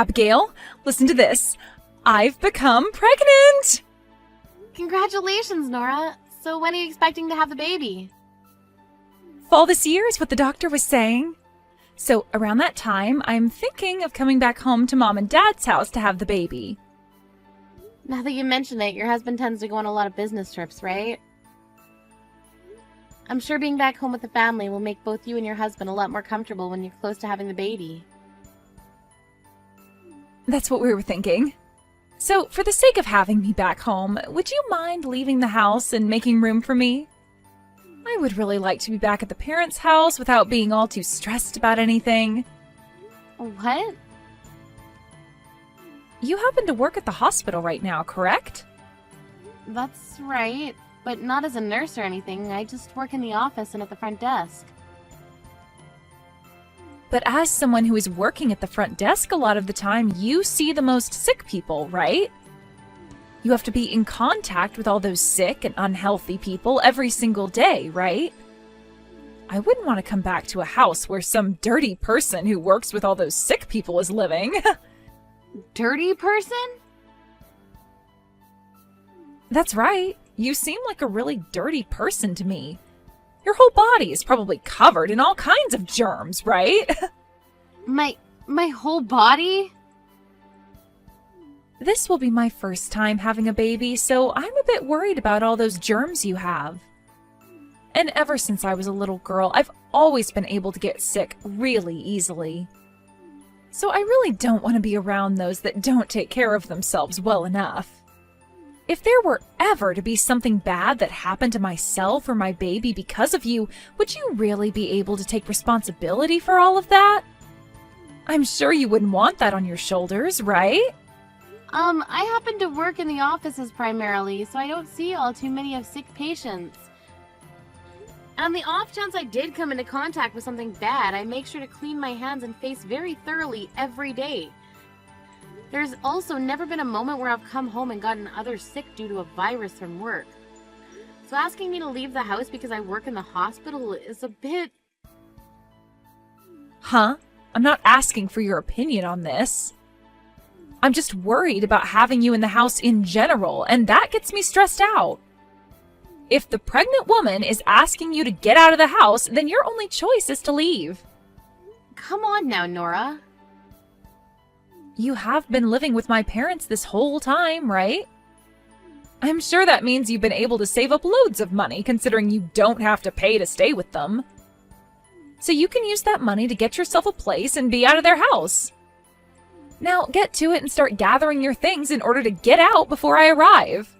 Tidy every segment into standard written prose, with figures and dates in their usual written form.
Abigail, listen to this. I've become pregnant! Congratulations, Nora. So when are you expecting to have the baby? Fall this year is what the doctor was saying. So around that time, I'm thinking of coming back home to Mom and Dad's house to have the baby. Now that you mention it, your husband tends to go on a lot of business trips, right? I'm sure being back home with the family will make both you and your husband a lot more comfortable when you're close to having the baby. That's what we were thinking. So, for the sake of having me back home, would you mind leaving the house and making room for me? I would really like to be back at the parents' house without being all too stressed about anything. What? You happen to work at the hospital right now, correct? That's right, but not as a nurse or anything. I just work in the office and at the front desk. But as someone who is working at the front desk a lot of the time, you see the most sick people, right? You have to be in contact with all those sick and unhealthy people every single day, right? I wouldn't want to come back to a house where some dirty person who works with all those sick people is living. Dirty person? That's right. You seem like a really dirty person to me. Your whole body is probably covered in all kinds of germs, right? My whole body? This will be my first time having a baby, so I'm a bit worried about all those germs you have. And ever since I was a little girl, I've always been able to get sick really easily. So I really don't want to be around those that don't take care of themselves well enough. If there were ever to be something bad that happened to myself or my baby because of you, would you really be able to take responsibility for all of that? I'm sure you wouldn't want that on your shoulders, right? I happen to work in the offices primarily, so I don't see all too many of sick patients. On the off chance I did come into contact with something bad, I make sure to clean my hands and face very thoroughly every day. There's also never been a moment where I've come home and gotten others sick due to a virus from work. So asking me to leave the house because I work in the hospital is a bit... Huh? I'm not asking for your opinion on this. I'm just worried about having you in the house in general, and that gets me stressed out. If the pregnant woman is asking you to get out of the house, then your only choice is to leave. Come on now, Nora. You have been living with my parents this whole time, right? I'm sure that means you've been able to save up loads of money, considering you don't have to pay to stay with them. So you can use that money to get yourself a place and be out of their house. Now get to it and start gathering your things in order to get out before I arrive.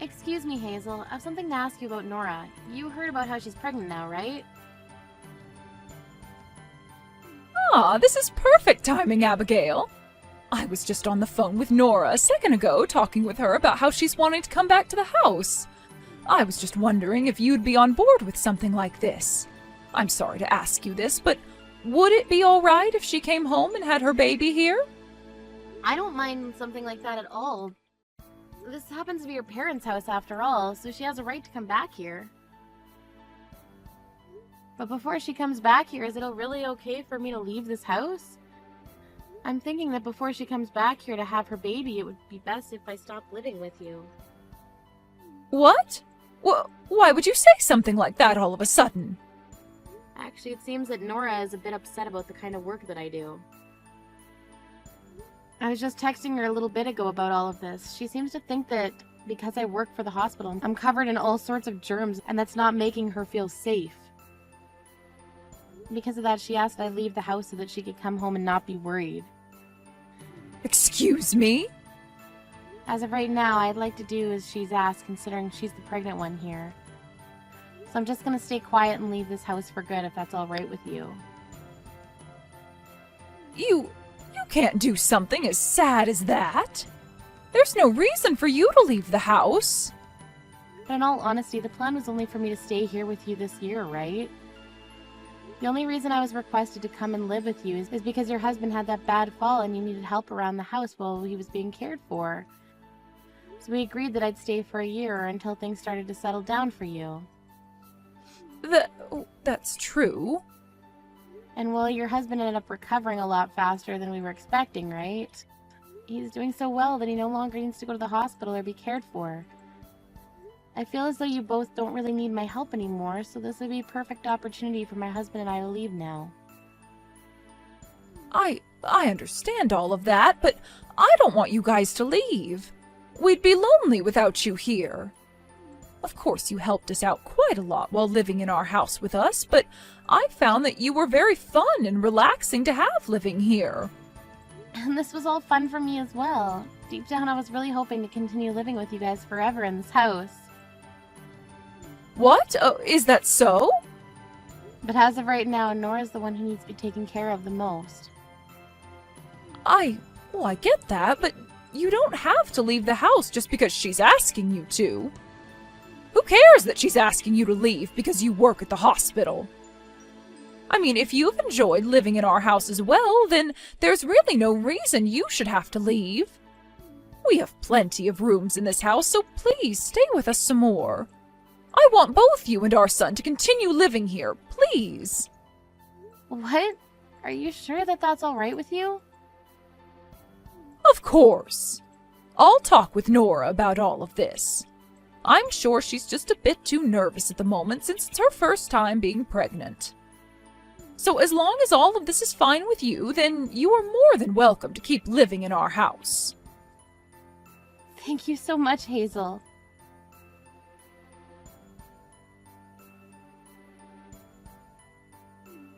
Excuse me, Hazel. I have something to ask you about Nora. You heard about how she's pregnant now, right? Ah, this is perfect timing, Abigail. I was just on the phone with Nora a second ago, talking with her about how she's wanting to come back to the house. I was just wondering if you'd be on board with something like this. I'm sorry to ask you this, but would it be all right if she came home and had her baby here? I don't mind something like that at all. This happens to be her parents' house after all, so she has a right to come back here. But before she comes back here, is it really okay for me to leave this house? I'm thinking that before she comes back here to have her baby, it would be best if I stopped living with you. What? Why would you say something like that all of a sudden? Actually, it seems that Nora is a bit upset about the kind of work that I do. I was just texting her a little bit ago about all of this. She seems to think that because I work for the hospital, I'm covered in all sorts of germs, and that's not making her feel safe. Because of that, she asked that I leave the house so that she could come home and not be worried. Excuse me? As of right now, I'd like to do as she's asked, considering she's the pregnant one here. So I'm just gonna stay quiet and leave this house for good, if that's alright with you. You can't do something as sad as that. There's no reason for you to leave the house. But in all honesty, the plan was only for me to stay here with you this year, right? The only reason I was requested to come and live with you is because your husband had that bad fall and you needed help around the house while he was being cared for. So we agreed that I'd stay for a year or until things started to settle down for you. The That's true. And well, your husband ended up recovering a lot faster than we were expecting, right? He's doing so well that he no longer needs to go to the hospital or be cared for. I feel as though you both don't really need my help anymore, so this would be a perfect opportunity for my husband and I to leave now. I understand all of that, but I don't want you guys to leave. We'd be lonely without you here. Of course, you helped us out quite a lot while living in our house with us, but I found that you were very fun and relaxing to have living here. And this was all fun for me as well. Deep down, I was really hoping to continue living with you guys forever in this house. What? Is that so? But as of right now, Nora's the one who needs to be taken care of the most. I get that, but you don't have to leave the house just because she's asking you to. Who cares that she's asking you to leave because you work at the hospital? I mean, if you've enjoyed living in our house as well, then there's really no reason you should have to leave. We have plenty of rooms in this house, so please stay with us some more. I want both you and our son to continue living here, please. What? Are you sure that that's all right with you? Of course. I'll talk with Nora about all of this. I'm sure she's just a bit too nervous at the moment since it's her first time being pregnant. So as long as all of this is fine with you, then you are more than welcome to keep living in our house. Thank you so much, Hazel.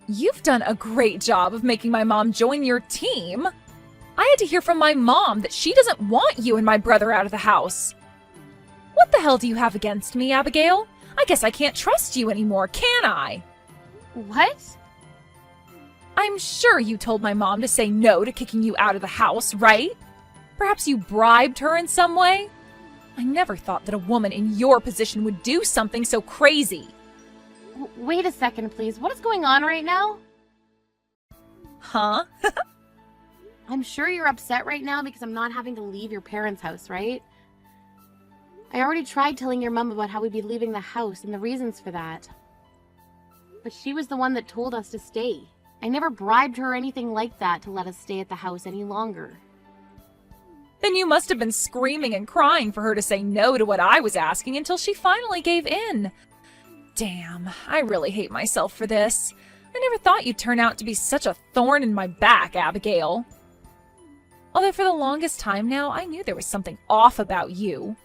You've done a great job of making my mom join your team. I had to hear from my mom that she doesn't want you and my brother out of the house. What the hell do you have against me, Abigail? I guess I can't trust you anymore, can I? What? I'm sure you told my mom to say no to kicking you out of the house, right? Perhaps you bribed her in some way? I never thought that a woman in your position would do something so crazy. Wait a second, please. What is going on right now? Huh? I'm sure you're upset right now because I'm not having to leave your parents' house, right? I already tried telling your mom about how we'd be leaving the house and the reasons for that. But she was the one that told us to stay. I never bribed her or anything like that to let us stay at the house any longer. Then you must have been screaming and crying for her to say no to what I was asking until she finally gave in. Damn, I really hate myself for this. I never thought you'd turn out to be such a thorn in my back, Abigail. Although for the longest time now, I knew there was something off about you.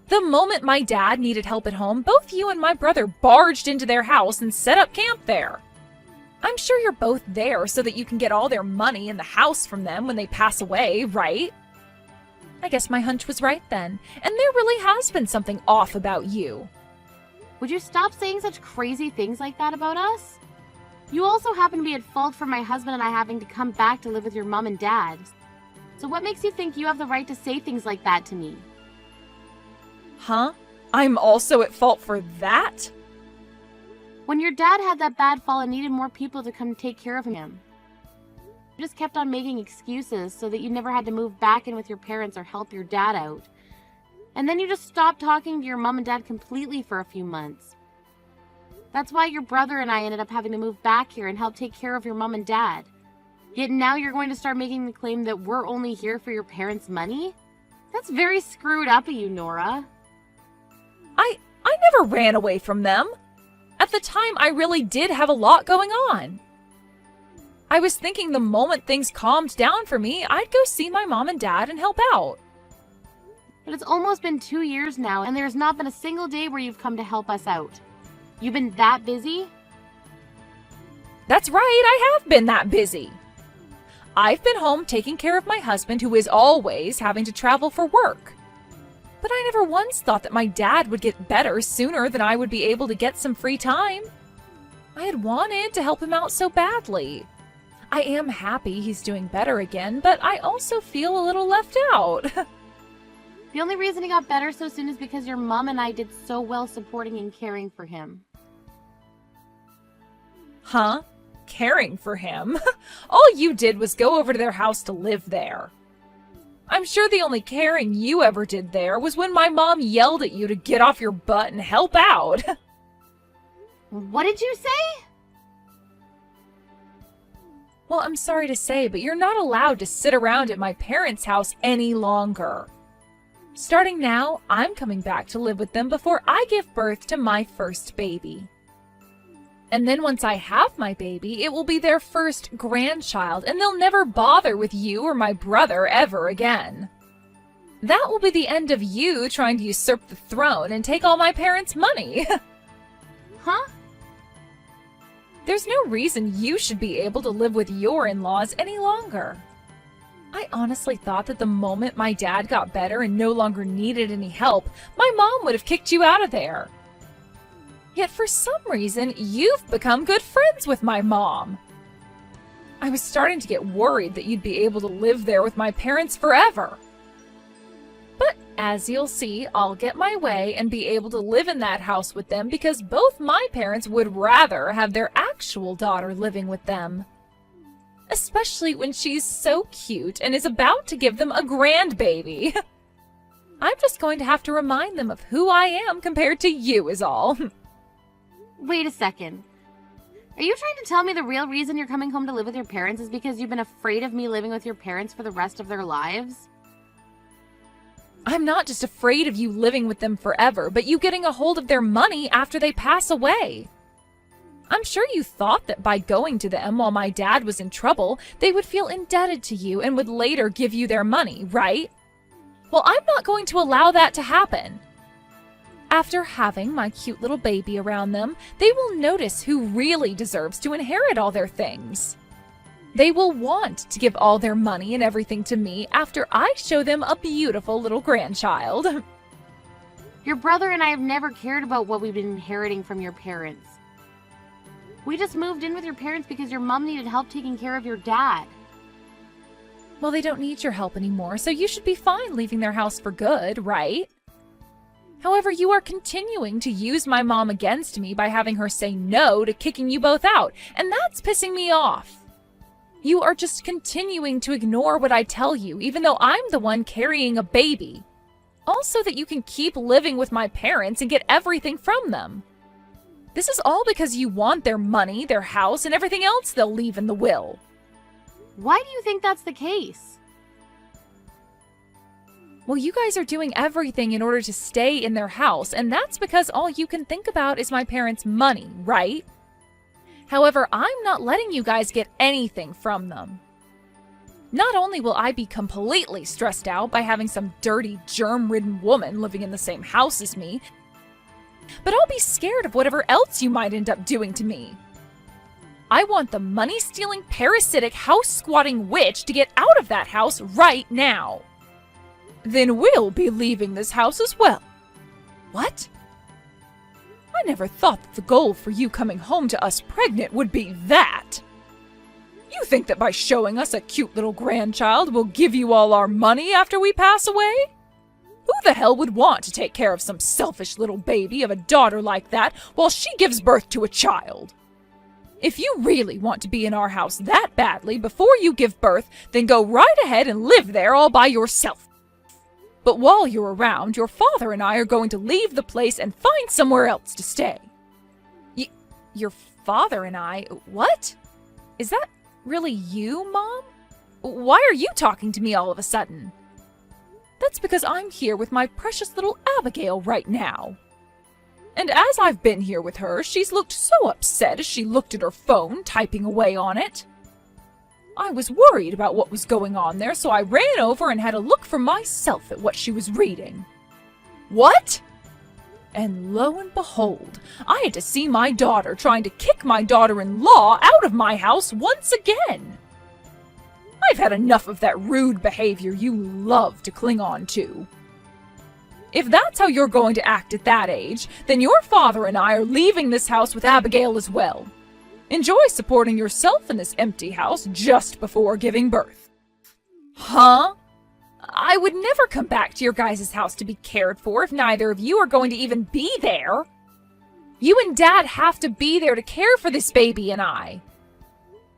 The moment my dad needed help at home, both you and my brother barged into their house and set up camp there. I'm sure you're both there so that you can get all their money in the house from them when they pass away, right? I guess my hunch was right then, and there really has been something off about you. Would you stop saying such crazy things like that about us? You also happen to be at fault for my husband and I having to come back to live with your mom and dad. So what makes you think you have the right to say things like that to me? Huh? I'm also at fault for that? When your dad had that bad fall and needed more people to come take care of him, you just kept on making excuses so that you never had to move back in with your parents or help your dad out. And then you just stopped talking to your mom and dad completely for a few months. That's why your brother and I ended up having to move back here and help take care of your mom and dad. Yet now you're going to start making the claim that we're only here for your parents' money? That's very screwed up of you, Nora. I never ran away from them. At the time, I really did have a lot going on. I was thinking the moment things calmed down for me, I'd go see my mom and dad and help out. But it's almost been 2 years now, and there's not been a single day where you've come to help us out. You've been that busy? That's right, I have been that busy. I've been home taking care of my husband, who is always having to travel for work. But I never once thought that my dad would get better sooner than I would be able to get some free time. I had wanted to help him out so badly. I am happy he's doing better again, but I also feel a little left out. The only reason he got better so soon is because your mom and I did so well supporting and caring for him. Huh? Caring for him? All you did was go over to their house to live there. I'm sure the only caring you ever did there was when my mom yelled at you to get off your butt and help out. What did you say? Well, I'm sorry to say, but you're not allowed to sit around at my parents' house any longer. Starting now, I'm coming back to live with them before I give birth to my first baby. And then once I have my baby, it will be their first grandchild, and they'll never bother with you or my brother ever again. That will be the end of you trying to usurp the throne and take all my parents' money. Huh? There's no reason you should be able to live with your in-laws any longer. I honestly thought that the moment my dad got better and no longer needed any help, my mom would have kicked you out of there. Yet for some reason, you've become good friends with my mom. I was starting to get worried that you'd be able to live there with my parents forever. But as you'll see, I'll get my way and be able to live in that house with them because both my parents would rather have their actual daughter living with them. Especially when she's so cute and is about to give them a grandbaby. I'm just going to have to remind them of who I am compared to you is all. Wait a second. Are you trying to tell me the real reason you're coming home to live with your parents is because you've been afraid of me living with your parents for the rest of their lives? I'm not just afraid of you living with them forever, but you getting a hold of their money after they pass away. I'm sure you thought that by going to them while my dad was in trouble, they would feel indebted to you and would later give you their money, right? Well, I'm not going to allow that to happen. After having my cute little baby around them, they will notice who really deserves to inherit all their things. They will want to give all their money and everything to me after I show them a beautiful little grandchild. Your brother and I have never cared about what we've been inheriting from your parents. We just moved in with your parents because your mom needed help taking care of your dad. Well, they don't need your help anymore, so you should be fine leaving their house for good, right? However, you are continuing to use my mom against me by having her say no to kicking you both out, and that's pissing me off. You are just continuing to ignore what I tell you, even though I'm the one carrying a baby. Also that you can keep living with my parents and get everything from them. This is all because you want their money, their house, and everything else they'll leave in the will. Why do you think that's the case? Well, you guys are doing everything in order to stay in their house, and that's because all you can think about is my parents' money, right? However, I'm not letting you guys get anything from them. Not only will I be completely stressed out by having some dirty, germ-ridden woman living in the same house as me, but I'll be scared of whatever else you might end up doing to me. I want the money-stealing, parasitic, house-squatting witch to get out of that house right now. Then we'll be leaving this house as well. What? I never thought that the goal for you coming home to us pregnant would be that. You think that by showing us a cute little grandchild we'll give you all our money after we pass away? Who the hell would want to take care of some selfish little baby of a daughter like that while she gives birth to a child? If you really want to be in our house that badly before you give birth, then go right ahead and live there all by yourself. But while you're around, your father and I are going to leave the place and find somewhere else to stay. Your father and I? What? Is that really you, Mom? Why are you talking to me all of a sudden? That's because I'm here with my precious little Abigail right now. And as I've been here with her, she's looked so upset as she looked at her phone, typing away on it. I was worried about what was going on there, so I ran over and had a look for myself at what she was reading. What? And lo and behold, I had to see my daughter trying to kick my daughter-in-law out of my house once again. I've had enough of that rude behavior you love to cling on to. If that's how you're going to act at that age, then your father and I are leaving this house with Abigail as well. Enjoy supporting yourself in this empty house just before giving birth. Huh? I would never come back to your guys' house to be cared for if neither of you are going to even be there. You and Dad have to be there to care for this baby and I.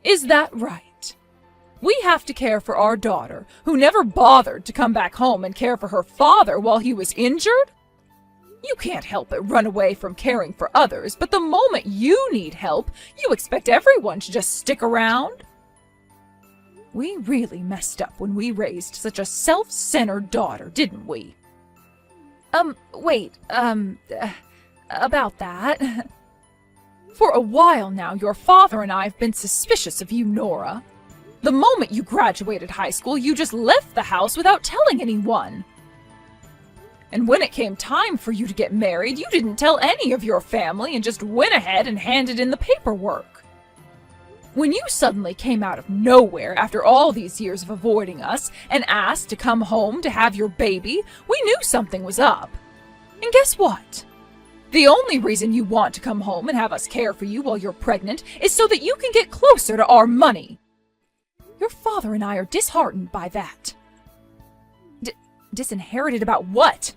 Is that right? We have to care for our daughter, who never bothered to come back home and care for her father while he was injured? You can't help but run away from caring for others, but the moment you need help, you expect everyone to just stick around. We really messed up when we raised such a self-centered daughter, didn't we? About that. For a while now, your father and I have been suspicious of you, Nora. The moment you graduated high school, you just left the house without telling anyone. And when it came time for you to get married, you didn't tell any of your family and just went ahead and handed in the paperwork. When you suddenly came out of nowhere after all these years of avoiding us and asked to come home to have your baby, we knew something was up. And guess what? The only reason you want to come home and have us care for you while you're pregnant is so that you can get closer to our money. Your father and I are disheartened by that. Disinherited about what?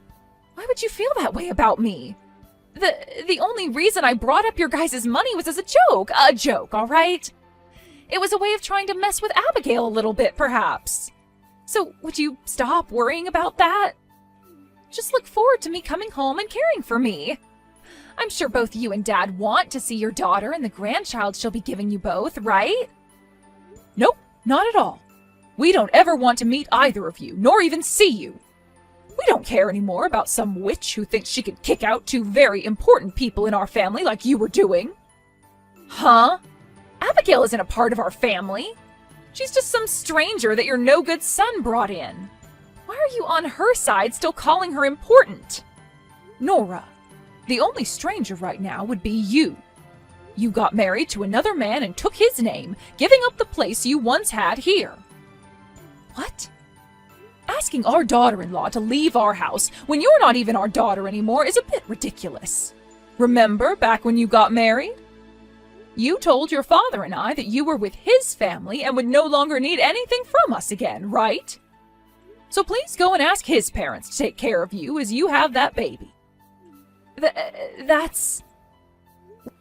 Why would you feel that way about me? The only reason I brought up your guys' money was as a joke. A joke, all right? It was a way of trying to mess with Abigail a little bit, perhaps. So would you stop worrying about that? Just look forward to me coming home and caring for me. I'm sure both you and Dad want to see your daughter and the grandchild she'll be giving you both, right? Nope, not at all. We don't ever want to meet either of you, nor even see you. We don't care anymore about some witch who thinks she could kick out two very important people in our family like you were doing. Huh? Abigail isn't a part of our family. She's just some stranger that your no-good son brought in. Why are you on her side still calling her important? Nora, the only stranger right now would be you. You got married to another man and took his name, giving up the place you once had here. What? Asking our daughter-in-law to leave our house when you're not even our daughter anymore is a bit ridiculous. Remember back when you got married? You told your father and I that you were with his family and would no longer need anything from us again, right? So please go and ask his parents to take care of you as you have that baby. That's...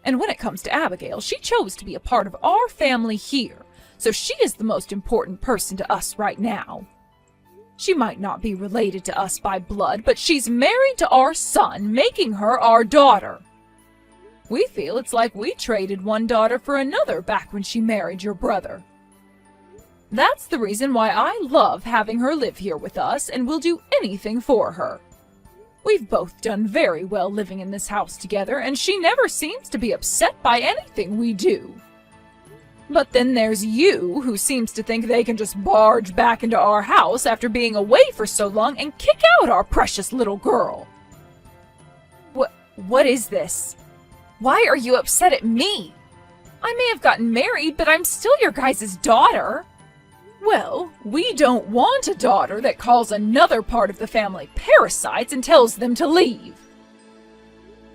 And when it comes to Abigail, she chose to be a part of our family here, so she is the most important person to us right now. She might not be related to us by blood, but she's married to our son, making her our daughter. We feel it's like we traded one daughter for another back when she married your brother. That's the reason why I love having her live here with us and will do anything for her. We've both done very well living in this house together, and she never seems to be upset by anything we do. But then there's you, who seems to think they can just barge back into our house after being away for so long and kick out our precious little girl. What is this? Why are you upset at me? I may have gotten married, but I'm still your guys' daughter. Well, we don't want a daughter that calls another part of the family parasites and tells them to leave.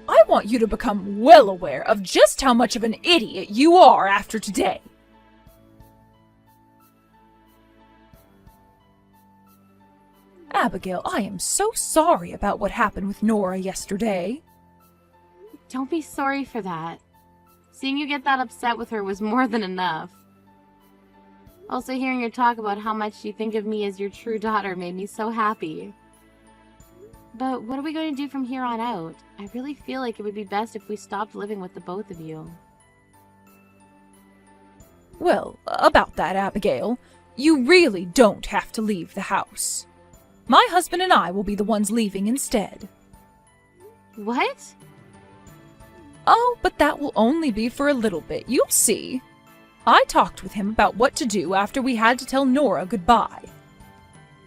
I want you to become well aware of just how much of an idiot you are after today. Abigail, I am so sorry about what happened with Nora yesterday. Don't be sorry for that. Seeing you get that upset with her was more than enough. Also, hearing her talk about how much you think of me as your true daughter made me so happy. But what are we going to do from here on out? I really feel like it would be best if we stopped living with the both of you. Well, about that, Abigail, you really don't have to leave the house. My husband and I will be the ones leaving instead. What? Oh, but that will only be for a little bit. You'll see. I talked with him about what to do after we had to tell Nora goodbye.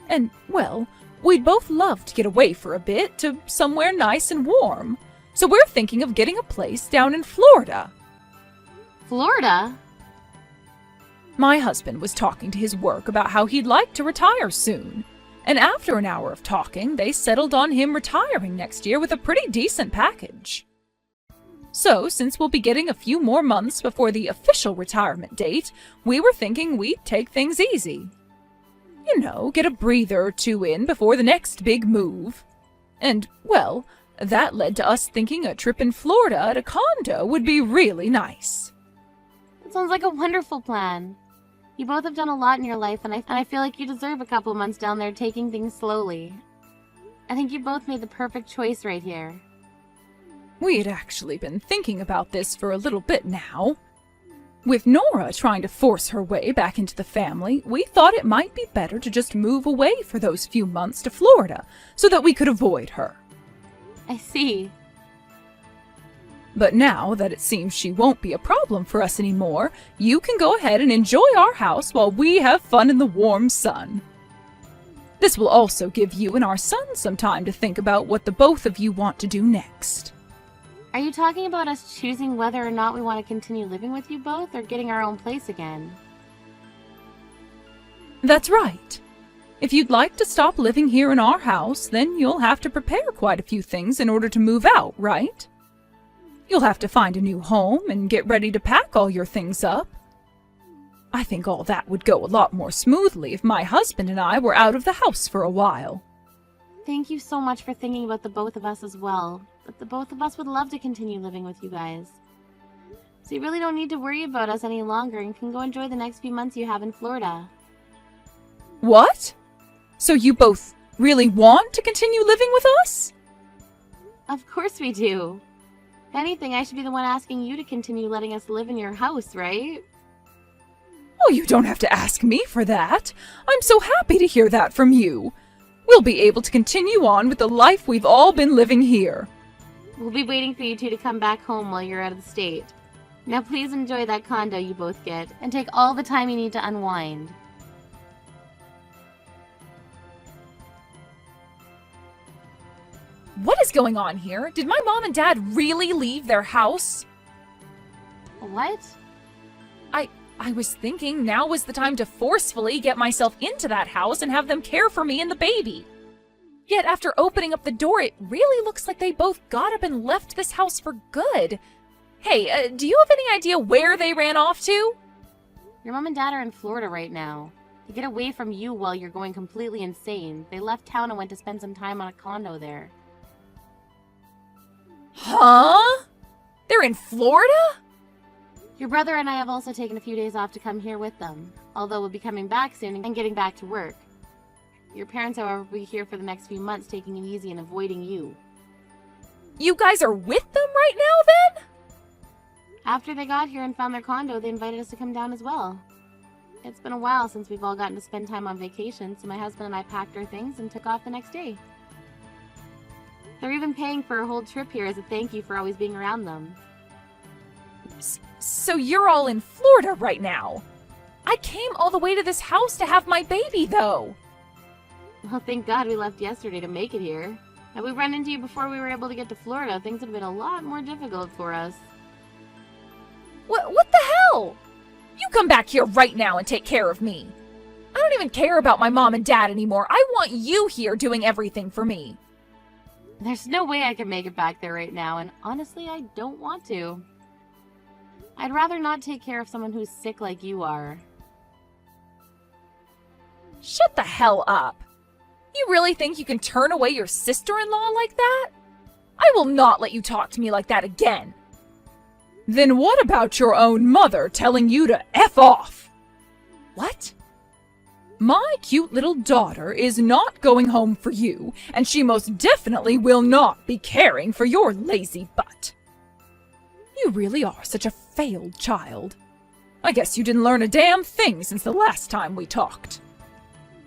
And, well, we'd both love to get away for a bit to somewhere nice and warm. So we're thinking of getting a place down in Florida. Florida? My husband was talking to his work about how he'd like to retire soon. And after an hour of talking, they settled on him retiring next year with a pretty decent package. So, since we'll be getting a few more months before the official retirement date, we were thinking we'd take things easy. You know, get a breather or two in before the next big move. And, well, that led to us thinking a trip in Florida at a condo would be really nice. It sounds like a wonderful plan. You both have done a lot in your life, and I feel like you deserve a couple months down there taking things slowly. I think you both made the perfect choice right here. We had actually been thinking about this for a little bit now. With Nora trying to force her way back into the family, we thought it might be better to just move away for those few months to Florida so that we could avoid her. I see. But now that it seems she won't be a problem for us anymore, you can go ahead and enjoy our house while we have fun in the warm sun. This will also give you and our son some time to think about what the both of you want to do next. Are you talking about us choosing whether or not we want to continue living with you both, or getting our own place again? That's right. If you'd like to stop living here in our house, then you'll have to prepare quite a few things in order to move out, right? You'll have to find a new home and get ready to pack all your things up. I think all that would go a lot more smoothly if my husband and I were out of the house for a while. Thank you so much for thinking about the both of us as well, but the both of us would love to continue living with you guys. So you really don't need to worry about us any longer and can go enjoy the next few months you have in Florida. What? So you both really want to continue living with us? Of course we do. If anything, I should be the one asking you to continue letting us live in your house, right? Oh, you don't have to ask me for that. I'm so happy to hear that from you. We'll be able to continue on with the life we've all been living here. We'll be waiting for you two to come back home while you're out of the state. Now please enjoy that condo you both get, and take all the time you need to unwind. What is going on here? Did my mom and dad really leave their house? What? I was thinking now was the time to forcefully get myself into that house and have them care for me and the baby. Yet after opening up the door, it really looks like they both got up and left this house for good. Hey, do you have any idea where they ran off to? Your mom and dad are in Florida right now. To get away from you while you're going completely insane, they left town and went to spend some time on a condo there. Huh? They're in Florida? Your brother and I have also taken a few days off to come here with them, although we'll be coming back soon and getting back to work. Your parents, however, will be here for the next few months, taking it easy and avoiding you. You guys are with them right now, then? After they got here and found their condo, they invited us to come down as well. It's been a while since we've all gotten to spend time on vacation, so my husband and I packed our things and took off the next day. They're even paying for a whole trip here as a thank you for always being around them. So you're all in Florida right now? I came all the way to this house to have my baby, though. Well, thank God we left yesterday to make it here. Had we run into you before we were able to get to Florida, things would have been a lot more difficult for us. What the hell? You come back here right now and take care of me. I don't even care about my mom and dad anymore. I want you here doing everything for me. There's no way I can make it back there right now, and honestly, I don't want to. I'd rather not take care of someone who's sick like you are. Shut the hell up. You really think you can turn away your sister-in-law like that? I will not let you talk to me like that again. Then what about your own mother telling you to F off? What? My cute little daughter is not going home for you, and she most definitely will not be caring for your lazy butt. You really are such a failed child. I guess you didn't learn a damn thing since the last time we talked.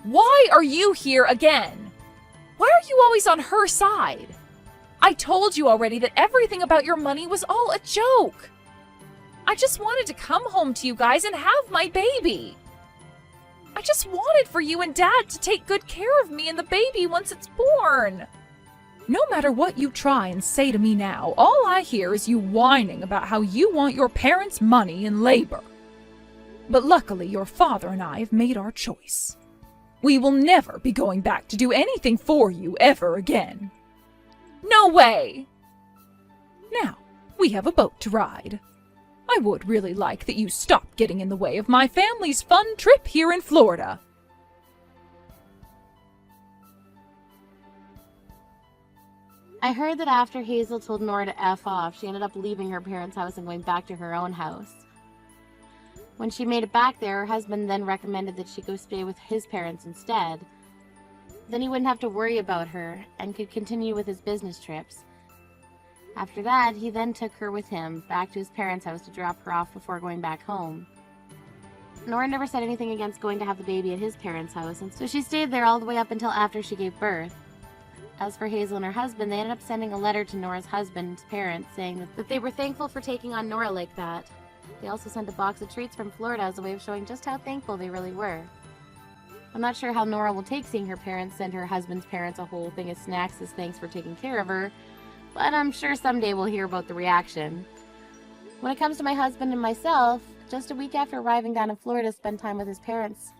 Why are you here again? Why are you always on her side? I told you already that everything about your money was all a joke. I just wanted to come home to you guys and have my baby. I just wanted for you and Dad to take good care of me and the baby once it's born. No matter what you try and say to me now, all I hear is you whining about how you want your parents' money and labor. But luckily, your father and I have made our choice. We will never be going back to do anything for you ever again. No way! Now, we have a boat to ride. I would really like that you stopped getting in the way of my family's fun trip here in Florida. I heard that after Hazel told Nora to F off, she ended up leaving her parents' house and going back to her own house. When she made it back there, her husband then recommended that she go stay with his parents instead. Then he wouldn't have to worry about her and could continue with his business trips. After that, he then took her with him back to his parents' house to drop her off before going back home. Nora never said anything against going to have the baby at his parents' house, and so she stayed there all the way up until after she gave birth. As for Hazel and her husband, they ended up sending a letter to Nora's husband's parents saying that they were thankful for taking on Nora like that. They also sent a box of treats from Florida as a way of showing just how thankful they really were. I'm not sure how Nora will take seeing her parents send her husband's parents a whole thing of snacks as thanks for taking care of her, but I'm sure someday we'll hear about the reaction. When it comes to my husband and myself, just a week after arriving down in Florida to spend time with his parents,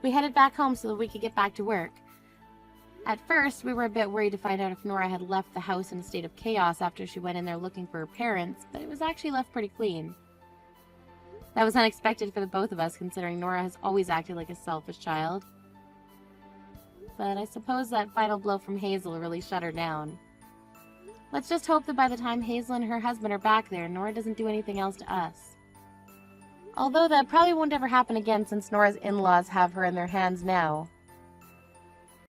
we headed back home so that we could get back to work. At first, we were a bit worried to find out if Nora had left the house in a state of chaos after she went in there looking for her parents, but it was actually left pretty clean. That was unexpected for the both of us, considering Nora has always acted like a selfish child. But I suppose that final blow from Hazel really shut her down. Let's just hope that by the time Hazel and her husband are back there, Nora doesn't do anything else to us. Although that probably won't ever happen again since Nora's in-laws have her in their hands now.